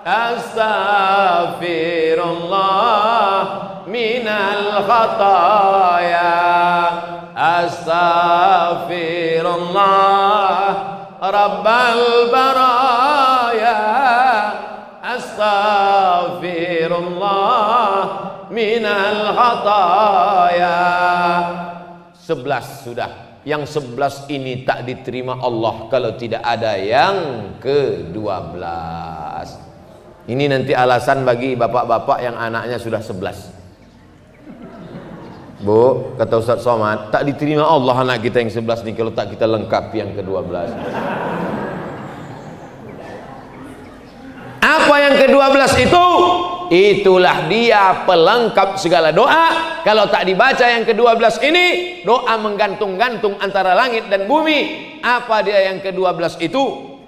astagfirullah minal khataya, astagfirullah Rabbal baraya, astagfirullah minal khataya. 11 sudah. Yang 11 ini tak diterima Allah kalau tidak ada yang ke-12. Ini nanti alasan bagi bapak-bapak yang anaknya sudah 11. Bu, kata Ustaz Somad, tak diterima Allah anak kita yang 11 ini kalau tak kita lengkapi yang ke-12. Apa yang ke-12 itu? Itulah dia pelengkap segala doa. Kalau tak dibaca yang ke-12 ini, doa menggantung-gantung antara langit dan bumi. Apa dia yang ke-12 itu?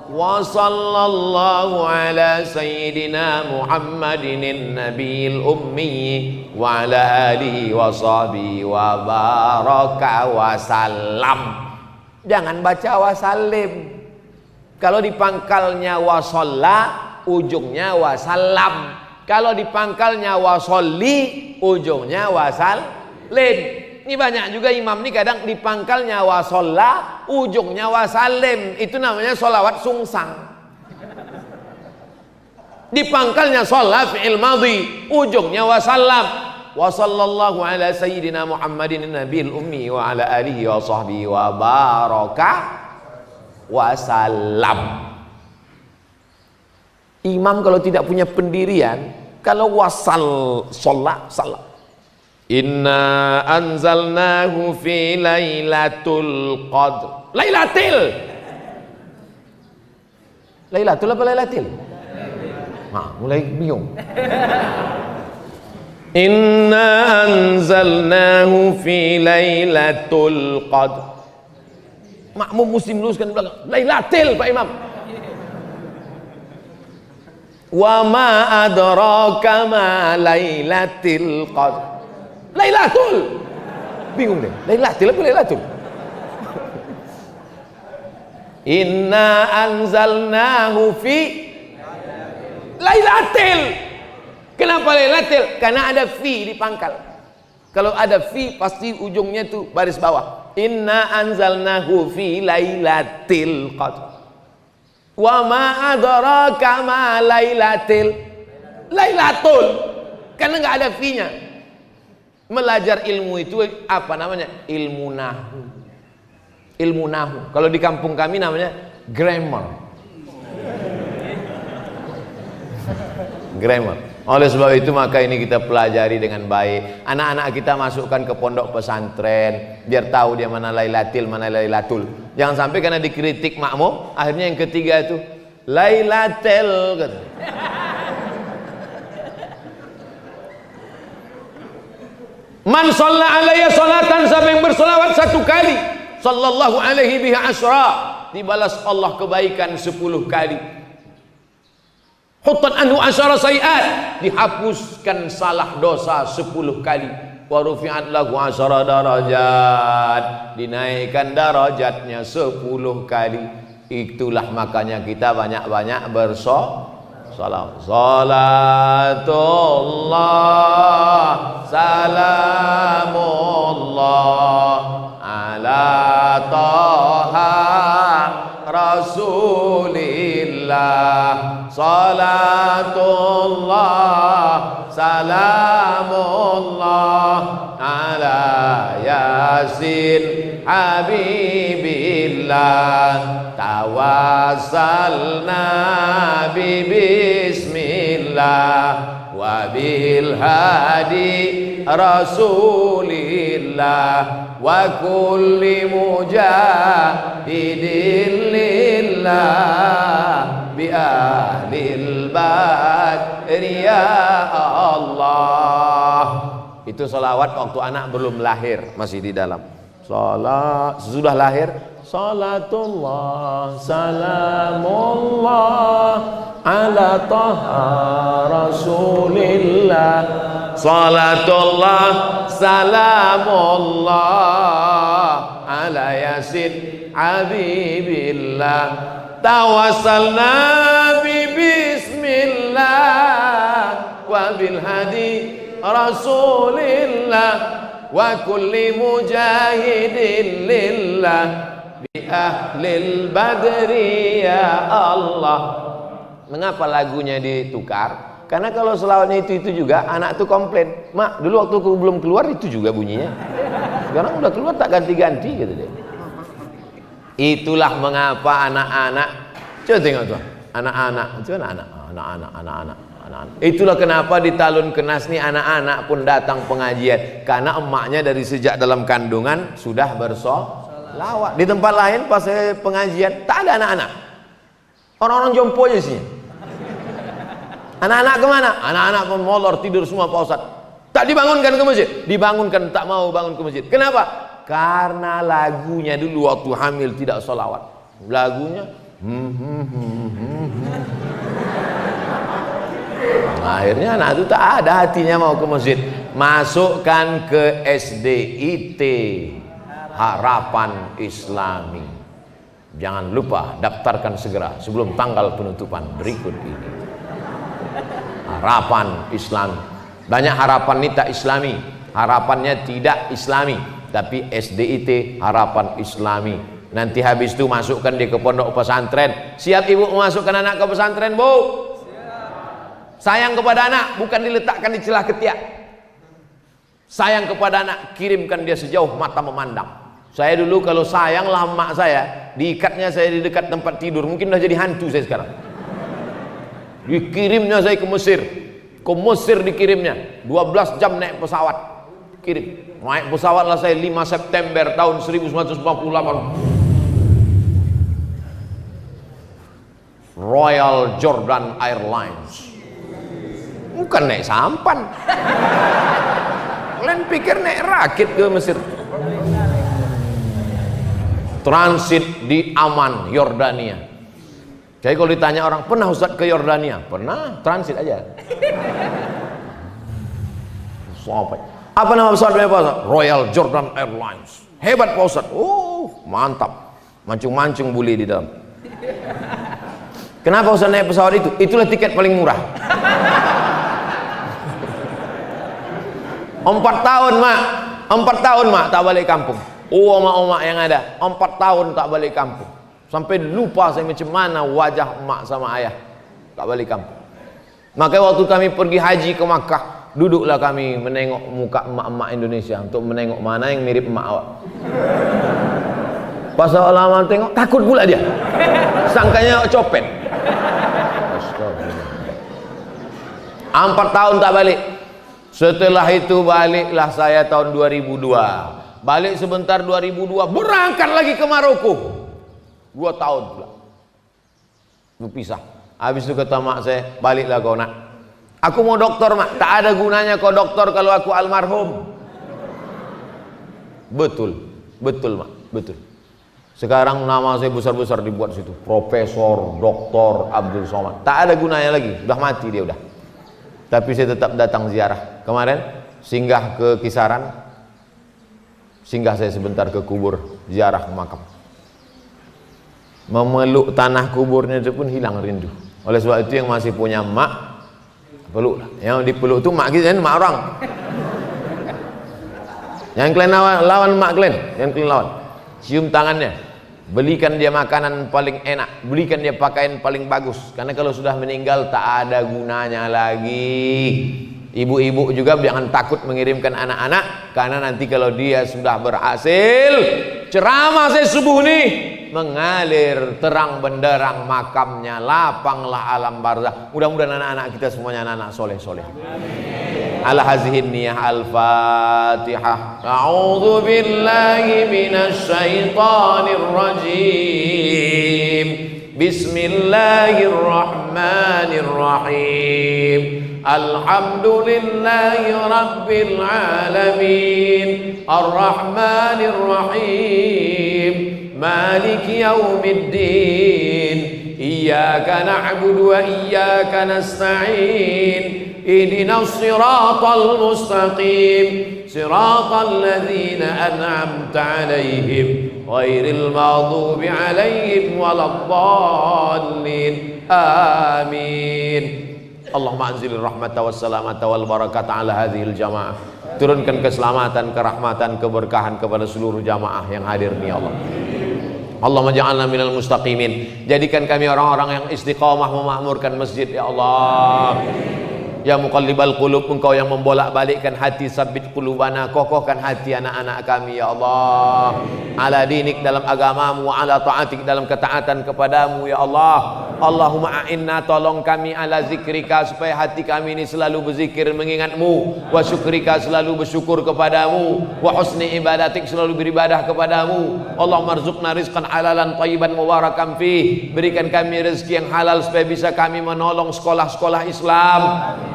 Wa sallallahu ala sayyidina Muhammadin nabiyil ummi wa ala alihi wa sahbihi wa baraka wa salam. Jangan baca wa salim. Kalau di pangkalnya wa shalla, ujungnya wa salam. Kalau di pangkalnya wa sholli, ujungnya wa salim. Ini banyak juga imam nih kadang di pangkalnya wa sholla, ujungnya wa salim. Itu namanya sholawat sungsang. Di pangkalnya sholla fi'il madhi, ujungnya wa salam. Wa sallallahu ala sayyidina Muhammadin nabil ummi wa ala alihi wa sahbihi wa baraka wa salam. Imam kalau tidak punya pendirian, kalau wasal sholat salam. Inna anzalnahu fi lailatul qadr. Lailatul apa lailatul? Mulai bingung. Inna anzalnahu fi lailatul qadr. Makmum muslim luruskan belakang. Lailatul Pak Imam. Wa ma adraka ma lailatul qadr. Lailatul. Bingung deh. Lailatul apa lailatul? Inna anzalnahu fi lailatul. Kenapa lailatul? Karena ada fi di pangkal. Kalau ada fi pasti ujungnya tuh baris bawah. Inna anzalnahu fi lailatul qadr. Wa ma adraka ma lailatul. Lailatul. Karena enggak ada fi-nya. Belajar ilmu itu apa namanya? Ilmu nahu. Ilmu nahu. Kalau di kampung kami namanya grammar. Grammar. Oleh sebab itu maka ini kita pelajari dengan baik. Anak-anak kita masukkan ke pondok pesantren biar tahu dia mana Lailatul, mana Lailatul. Jangan sampai karena dikritik makmum, akhirnya yang ketiga itu Lailatul gitu. Man shalla alayya salatan, siapa yang bersolawat satu kali, sallallahu alaihi biha asra, dibalas Allah kebaikan 10 kali. Huttat anhu asyara sayiat, dihapuskan salah dosa 10 kali. Wa rufi'at lahu asyara darajat, dinaikkan darajatnya 10 kali. Itulah makanya kita banyak-banyak bersolawat. Salatullah salamullah ala taha rasulillah. Salatullah salamullah ala yasin habibillah. Tawassalna bismillah wa bil hadi rasulillah wa kulli mujahidin lillah bi ahlil badri ya Allah. Itu salawat waktu anak belum lahir, masih di dalam. Salat sesudah lahir, salatullah salamullah ala taha rasulillah. Salatullah salamullah ala yasin habibillah. Tawassalna bismillah wa bil hadi rasulillah wa kulli mujahidin lillah bi ahlil badri ya Allah. Mengapa lagunya ditukar? Karena kalau selawatnya itu juga anak tuh komplain, mak dulu waktu aku belum keluar itu juga bunyinya, sekarang udah keluar tak ganti-ganti gitu deh. Itulah mengapa anak-anak, coba tengok tuh, anak-anak, coba anak-anak. Itulah kenapa di Talun Kenas nih anak-anak pun datang pengajian, karena emaknya dari sejak dalam kandungan sudah bersolawat. Di tempat lain pas saya pengajian tak ada anak-anak, orang-orang jompo aja sih. Anak-anak kemana? Anak-anak pun molor tidur semua Pak Ustadz. Tak dibangunkan ke masjid, dibangunkan tak mau bangun ke masjid. Kenapa? Karena lagunya dulu waktu hamil tidak solawat. Lagunya akhirnya anak itu tak ada hatinya mau ke masjid. Masukkan ke SDIT, Harapan Islami. Jangan lupa daftarkan segera sebelum tanggal penutupan berikut ini. Harapan Islami. Banyak harapan ini tak islami, harapannya tidak islami, tapi SDIT Harapan Islami. Nanti habis itu masukkan dia ke pondok pesantren. Siap ibu memasukkan anak ke pesantren, Bu? Sayang kepada anak bukan diletakkan di celah ketiak. Sayang kepada anak, kirimkan dia sejauh mata memandang. Saya dulu kalau sayang lah emak saya, diikatnya saya di dekat tempat tidur, mungkin udah jadi hantu saya sekarang. Dikirimnya saya ke Mesir. Ke Mesir dikirimnya 12 jam naik pesawat. Kirim. Naik pesawat lah saya 5 September tahun 1948. Royal Jordan Airlines. Bukan naik sampan. Kalian pikir naik rakit ke Mesir. Transit di Amman, Yordania. Jadi kalau ditanya orang, pernah Ustaz ke Yordania? Pernah, transit aja. Apa nama pesawatnya Pak Ustaz? Royal Jordan Airlines. Hebat Pak Ustaz. Mantap. Mancung-mancung buli di dalam. Kenapa Ustaz naik pesawat itu? Itulah tiket paling murah. 4 tahun mak, 4 tahun mak tak balik kampung. Omak-omak yang ada 4 tahun tak balik kampung. Sampai lupa saya macam mana wajah emak sama ayah. Tak balik kampung. Makanya waktu kami pergi haji ke Makkah, Duduklah kami menengok muka emak-emak Indonesia untuk menengok mana yang mirip emak awak. Pas awak lama tengok, takut pula dia. Sangkanya awak copet. 4 tahun tak balik. Setelah itu baliklah saya tahun 2002. Balik sebentar 2002, berangkat lagi ke Maroko. 2 tahun pula. Berpisah. Habis itu kata mak saya, baliklah kau nak. Aku mau doktor mak. Tak ada gunanya kau doktor kalau aku almarhum. Betul, betul mak, betul. Sekarang nama saya besar-besar dibuat situ. Profesor, Doktor Abdul Somad. Tak ada gunanya lagi, sudah mati dia udah. Tapi saya tetap datang ziarah. Kemarin singgah ke Kisaran, singgah saya sebentar ke kubur, ziarah makam. Memeluk tanah kuburnya itu pun hilang rindu. Oleh sebab itu yang masih punya mak, peluk lah. Yang dipeluk itu mak kita, mak orang. Yang kalian lawan mak kalian, yang kalian lawan. Cium tangannya, belikan dia makanan paling enak, belikan dia pakaian paling bagus. Karena kalau sudah meninggal tak ada gunanya lagi. Ibu-ibu juga jangan takut mengirimkan anak-anak, karena nanti kalau dia sudah berhasil, ceramah saya subuh nih, mengalir terang benderang makamnya, lapanglah alam barzakh. Mudah-mudahan anak-anak kita semuanya anak-anak soleh-soleh. Ala hazihin niyah al-fatihah. A'udzu billahi minasy syaithanir rajim. Bismillahirrahmanirrahim. Alhamdulillahi rabbil alamin. Ar-rahmanir rahim. Maliki yaumiddin. Iyyaka na'budu wa iyyaka nasta'in. اهدنا الصراط المستقيم صراط الذين أنعمت عليهم غير المغضوب عليهم ولا الضالين آمين اللهم أنزل الرحمة والسلامة والبركة على هذه الجماعة. Turunkan keselamatan, kerahmatan, keberkahan kepada seluruh jamaah yang hadir ni ya Allah. Allahumma ja'alna minal mustaqimin. Jadikan kami orang-orang yang istiqamah memakmurkan masjid ya Allah. Ya muqallibal qulub, engkau yang membolak-balikkan hati, sabbit qulubana, kokohkan hati anak-anak kami ya Allah. Ala dinik, dalam agamamu, ala ta'atik, dalam ketaatan kepadamu ya Allah. Allahumma a'inna, tolong kami, ala zikrika, supaya hati kami ini selalu berzikir mengingatmu, wa syukrika, selalu bersyukur kepadamu, wa husni ibadatik, selalu beribadah kepadamu. Allahumma rzuqna rizqan halalan thayyiban mubarakan fih. Berikan kami rezeki yang halal supaya bisa kami menolong sekolah-sekolah Islam.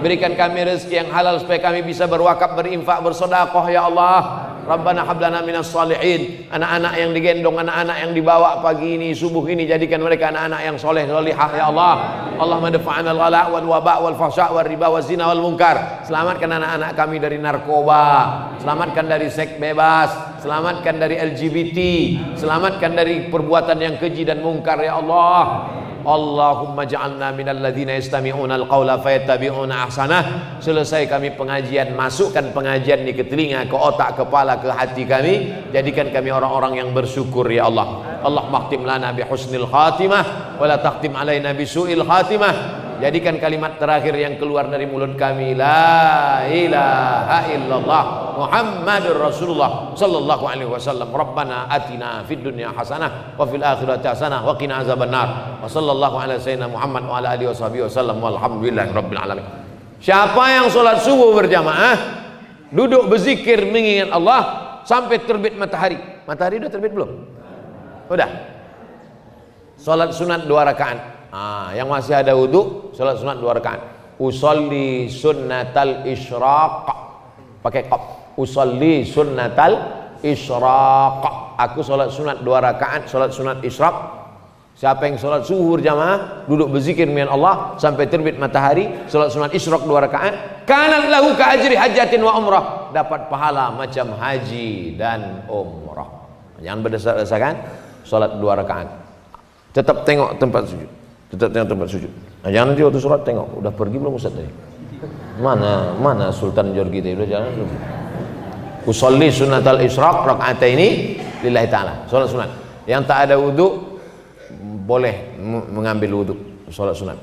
Berikan kami rezeki yang halal supaya kami bisa berwakaf, berinfak, bersedekah ya Allah. Rabbana hablana minas salihin. Anak-anak yang digendong, anak-anak yang dibawa pagi ini, subuh ini, jadikan mereka anak-anak yang soleh solihah ya Allah. Allahumma dafa'ana al-ghala wal waba wal fahsya wal riba wal zina wal munkar. Selamatkan anak-anak kami dari narkoba, selamatkan dari seks bebas, selamatkan dari LGBT, selamatkan dari perbuatan yang keji dan mungkar ya Allah. Allahumma ja'alna minal ladzina yastami'una al-qawla fayattabi'una ahsanah. Selesai kami pengajian, masukkan pengajian ini ke telinga, ke otak, kepala, ke hati kami. Jadikan kami orang-orang yang bersyukur ya Allah. Allahumma khtim lana bi husnil khatimah wa la takhtim alaina bi su'il khatimah. Jadikan kalimat terakhir yang keluar dari mulut kami, la ilaha illallah Muhammadur Rasulullah sallallahu alaihi wasallam. Rabbana atina fid dunya hasanah wa fil akhirati hasanah wa qina azabannar. Wa sallallahu ala sayyidina Muhammad wa ala alihi washabihi wasallam walhamdulillahi rabbil alamin. Siapa yang sholat subuh berjamaah, duduk berzikir mengingat Allah sampai terbit matahari. Matahari udah terbit belum? Udah. Sholat sunat 2 rakaat. Yang masih ada wudu, sholat sunat 2 rakaat. Usolli sunnatal isyraq, pakai qaf. Usolli sunnatal isyraq. Aku sholat sunat 2 rakaat, sholat sunat isyraq. Siapa yang sholat zuhur jamaah, duduk berzikir dengan Allah sampai terbit matahari, sholat sunat isyraq 2 rakaat, kanat lahu ka ajri hajatin wa umrah, dapat pahala macam haji dan umrah. Jangan berdasar-dasarkan sholat 2 rakaat. Tetap tengok tempat sujud. Tetap tengok tempat sujud. Nah, jangan nanti waktu sholat tengok, udah pergi belum Ustaz tadi? Mana Sultan Jorgi tadi, udah jalan belum? Usolli sunnatal isyraq rakaataini lillahi ta'ala. Sholat sunat. Yang tak ada wudu boleh mengambil wudu. Salat sunat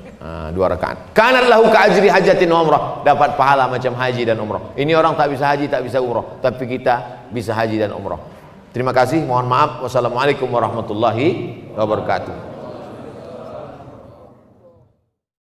2 rakaat. Kanat lahu ka ajri hajatin wa umrah, dapat pahala macam haji dan umrah. Ini orang tak bisa haji, tak bisa umrah, tapi kita bisa haji dan umrah. Terima kasih, mohon maaf. Wassalamualaikum warahmatullahi wabarakatuh.